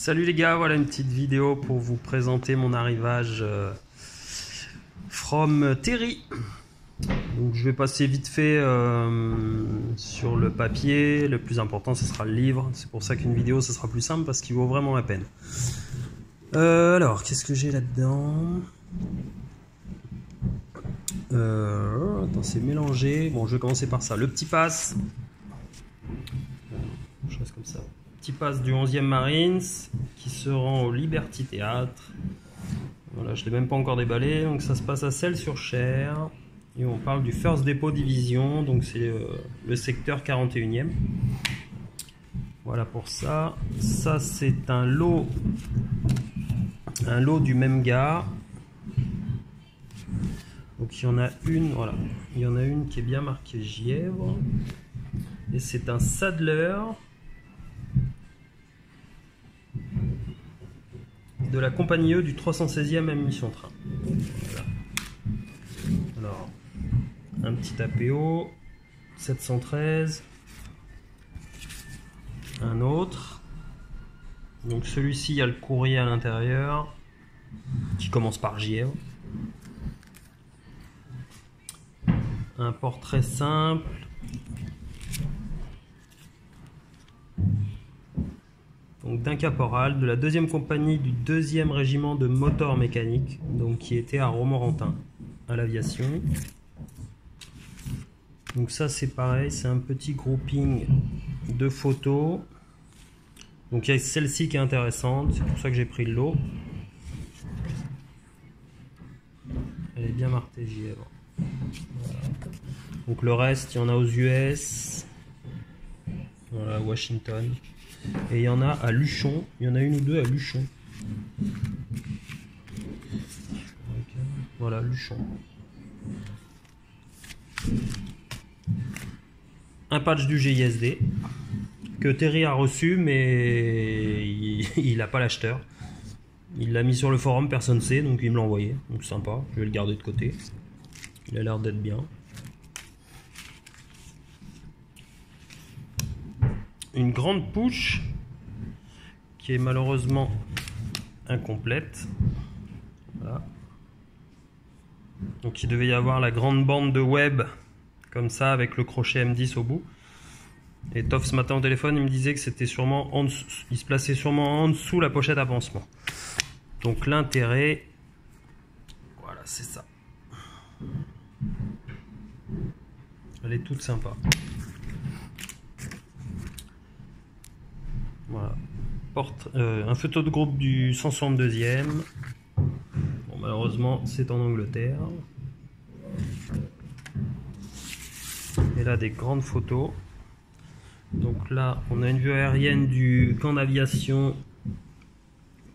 Salut les gars, voilà une petite vidéo pour vous présenter mon arrivage from Terry. Donc je vais passer vite fait sur le papier. Le plus important ce sera le livre. C'est pour ça qu'une vidéo ce sera plus simple parce qu'il vaut vraiment la peine. Alors qu'est-ce que j'ai là-dedans? Attends, c'est mélangé. Bon, je vais commencer par ça. Le petit pass. Chose comme ça. Petit pass du 11e Marines qui se rend au Liberty Théâtre. Voilà, je ne l'ai même pas encore déballé. Donc ça se passe à Celles-sur-Cher. Et on parle du First Depot Division. Donc c'est le secteur 41e. Voilà pour ça. Ça c'est un lot du même gars. Donc il y en a une, voilà. Il y en a une qui est bien marquée Gièvre. Et c'est un Sadler de la compagnie E du 316e Ammunition Train. Voilà. Alors, un petit APO, 713. Un autre. Donc celui-ci, il y a le courrier à l'intérieur, qui commence par Gièvre. Un portrait simple. Donc d'un caporal de la 2e compagnie du 2e régiment de moteur mécanique, donc qui était à Romorantin, à l'aviation. Donc ça c'est pareil, c'est un petit grouping de photos. Donc il y a celle-ci qui est intéressante, c'est pour ça que j'ai pris le lot. Elle est bien marquée Gièvre. Voilà. Donc le reste, il y en a aux US, voilà, Washington. Et il y en a à Luchon, il y en a une ou deux à Luchon. Voilà, Luchon. Un patch du GISD que Terry a reçu, mais il n'a pas l'acheteur. Il l'a mis sur le forum, personne ne sait, donc il me l'a envoyé. Donc sympa, je vais le garder de côté. Il a l'air d'être bien. Une grande push qui est malheureusement incomplète. Voilà. Donc il devait y avoir la grande bande de web comme ça avec le crochet M10 au bout. Et Toff ce matin au téléphone il me disait que c'était sûrement en dessous, il se plaçait sûrement en dessous la pochette à pansement. Donc l'intérêt, voilà, c'est ça. Elle est toute sympa. Voilà. Un photo de groupe du 162e. Bon, malheureusement, c'est en Angleterre. Et là, des grandes photos. Donc là, on a une vue aérienne du camp d'aviation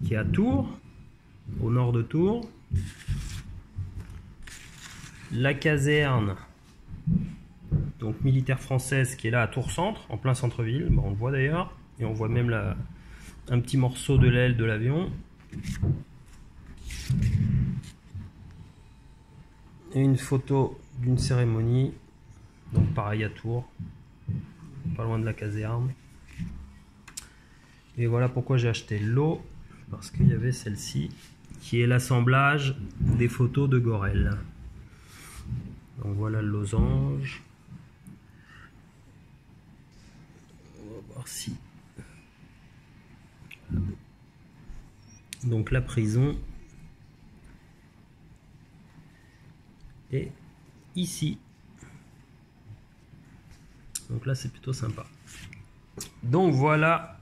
qui est à Tours, au nord de Tours. La caserne, donc militaire française, qui est là à Tours Centre, en plein centre-ville. Bon, on le voit d'ailleurs. Et on voit même un petit morceau de l'aile de l'avion. Et une photo d'une cérémonie. Donc pareil à Tours. Pas loin de la caserne. Et voilà pourquoi j'ai acheté l'eau. Parce qu'il y avait celle-ci. Qui est l'assemblage des photos de Gorel. Donc voilà le losange. On va voir si... Donc la prison est ici. Donc là c'est plutôt sympa. Donc voilà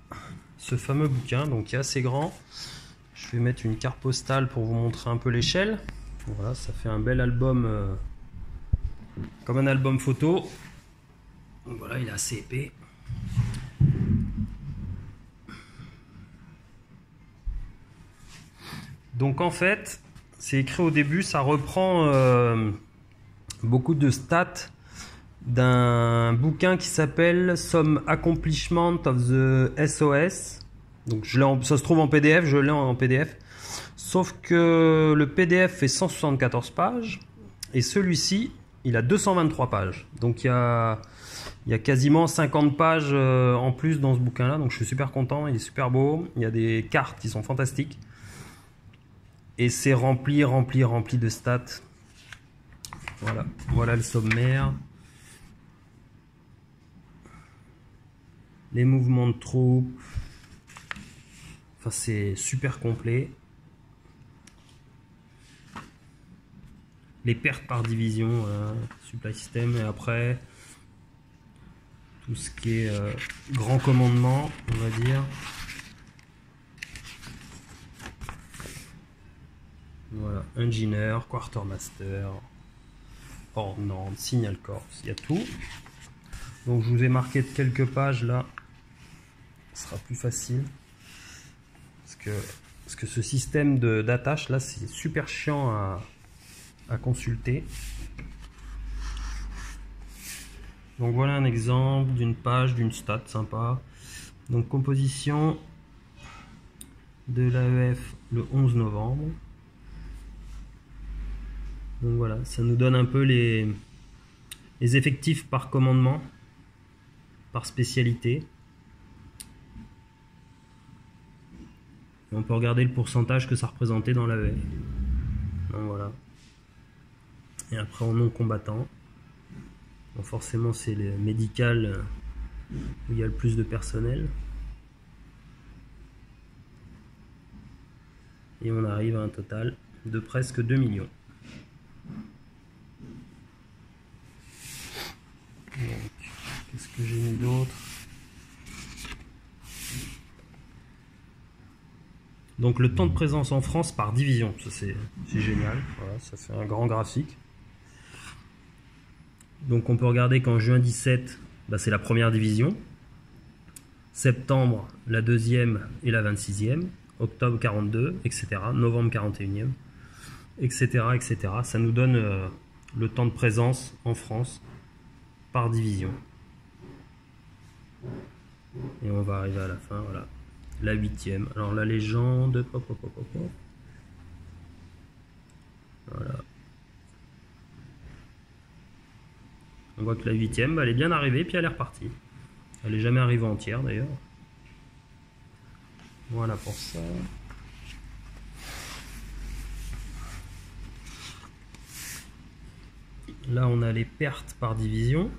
ce fameux bouquin, donc qui est assez grand. Je vais mettre une carte postale pour vous montrer un peu l'échelle. Voilà, ça fait un bel album, comme un album photo. Donc voilà, il est assez épais. Donc en fait, c'est écrit au début, ça reprend beaucoup de stats d'un bouquin qui s'appelle Some Accomplishment of the SOS. Donc ça se trouve en PDF, je l'ai en PDF. Sauf que le PDF fait 174 pages et celui-ci, il a 223 pages. Donc il y a Il y a quasiment 50 pages en plus dans ce bouquin-là, donc je suis super content, il est super beau. Il y a des cartes qui sont fantastiques. Et c'est rempli de stats. Voilà, voilà le sommaire. Les mouvements de troupes. Enfin, c'est super complet. Les pertes par division, supply system, et après tout ce qui est grand commandement, on va dire. Voilà, engineer, quartermaster, ordnance, signal corps, il y a tout. Donc je vous ai marqué quelques pages là, ce sera plus facile. Parce que ce système d'attache là, c'est super chiant à consulter. Donc voilà un exemple d'une page, d'une stat sympa. Donc composition de l'AEF le 11 novembre. Donc voilà, ça nous donne un peu les effectifs par commandement, par spécialité. Et on peut regarder le pourcentage que ça représentait dans l'AEF. Donc voilà. Et après en non combattant. Bon, forcément c'est le médical où il y a le plus de personnel. Et on arrive à un total de presque 2 millions. Donc, qu'est-ce que j'ai mis d'autre? Donc le temps de présence en France par division, ça c'est génial. Voilà, ça fait un grand graphique. Donc on peut regarder qu'en juin 17, bah, c'est la première division. Septembre, la deuxième et la 26e. Octobre 42, etc. Novembre 41e, etc. etc. Ça nous donne le temps de présence en France par division. Et on va arriver à la fin, voilà. La 8e. Alors la légende. Voilà. On voit que la 8e, bah, elle est bien arrivée, puis elle est repartie. Elle n'est jamais arrivée entière d'ailleurs. Voilà pour ça. Là, on a les pertes par division.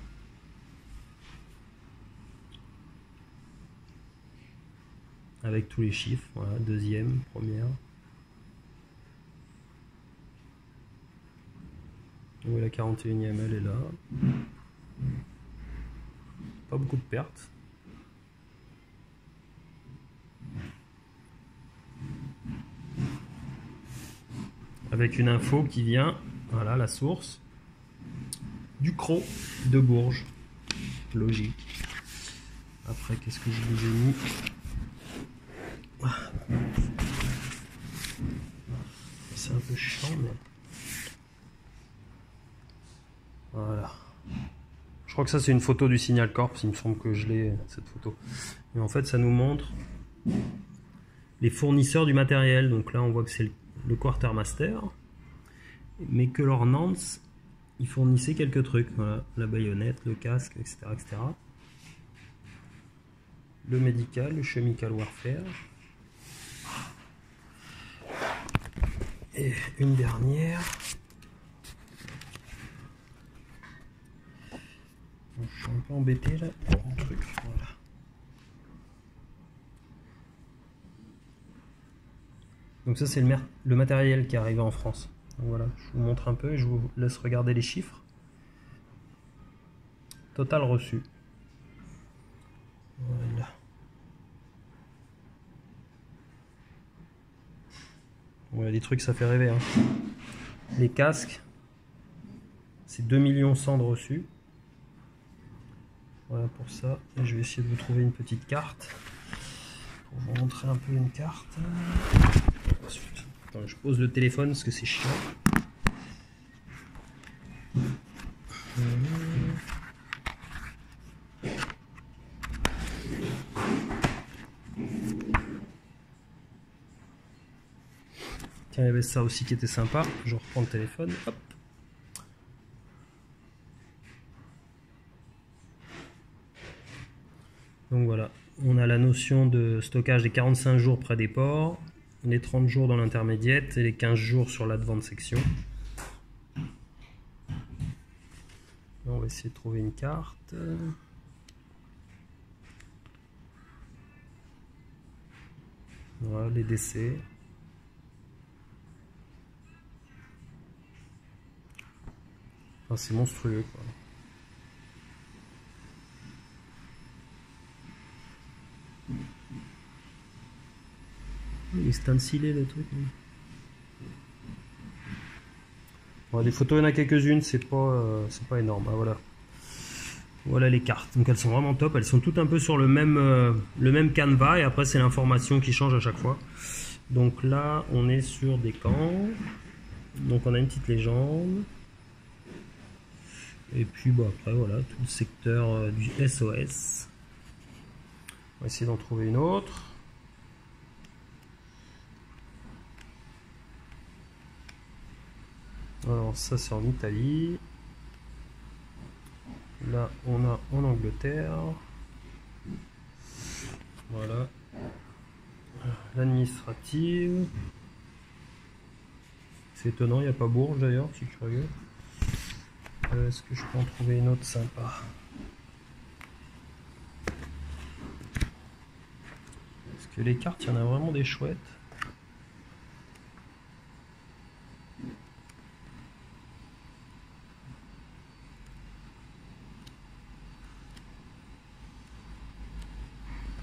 Avec tous les chiffres. Voilà, deuxième, première. Oui, la 41e, elle est là. Pas beaucoup de pertes. Avec une info qui vient, voilà la source, du CRO de Bourges. Logique. Après, qu'est-ce que je vous ai mis? C'est un peu chiant, mais... Voilà. Je crois que ça, c'est une photo du Signal Corps. Il me semble que je l'ai, cette photo. Et en fait, ça nous montre les fournisseurs du matériel. Donc là, on voit que c'est le quartermaster, mais que l'ordnance, il fournissait quelques trucs. Voilà, la baïonnette, le casque, etc., etc. Le médical, le chemical warfare. Et une dernière. Je suis un peu embêté là pour un truc. Voilà. Donc ça c'est le matériel qui est arrivé en France. Donc voilà, je vous montre un peu et je vous laisse regarder les chiffres. Total reçu. Voilà. Voilà, des trucs ça fait rêver. Hein. Les casques, c'est 2 100 000 de reçus. Voilà pour ça. Et je vais essayer de vous trouver une petite carte pour vous montrer un peu une carte. Attends, je pose le téléphone parce que c'est chiant. Tiens, il y avait ça aussi qui était sympa. Je reprends le téléphone. Hop. Donc voilà, on a la notion de stockage des 45 jours près des ports, les 30 jours dans l'intermédiaire et les 15 jours sur l'advance section. On va essayer de trouver une carte. Voilà, les décès. Ah, c'est monstrueux quoi. Il est stencilé le truc. Bon, des photos, il y en a quelques-unes, c'est pas énorme. Ah, voilà. Voilà les cartes. Donc elles sont vraiment top. Elles sont toutes un peu sur le même canevas et après c'est l'information qui change à chaque fois. Donc là, on est sur des camps. Donc on a une petite légende. Et puis bah, après voilà, tout le secteur du SOS. On va essayer d'en trouver une autre. Alors ça c'est en Italie. Là on a en Angleterre. Voilà. L'administrative. C'est étonnant, il n'y a pas Bourges d'ailleurs, si tu regardes. Est-ce que je peux en trouver une autre sympa? Parce que les cartes, il y en a vraiment des chouettes.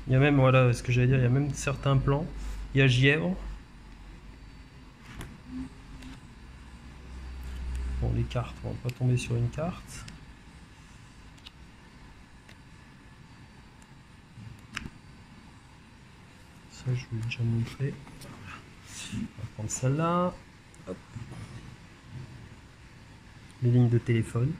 Il y a même, voilà ce que j'allais dire, il y a même certains plans. Il y a Gièvre. Bon, les cartes, on va pas tomber sur une carte. Ça, je vous l'ai déjà montré. On va prendre celle-là. Les lignes de téléphone.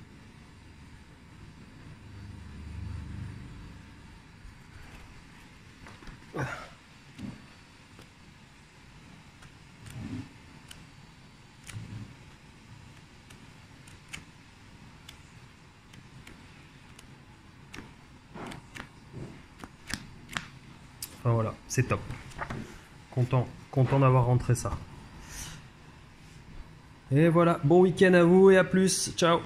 Enfin voilà, c'est top. Content d'avoir rentré ça. Et voilà, bon week-end à vous et à plus. Ciao.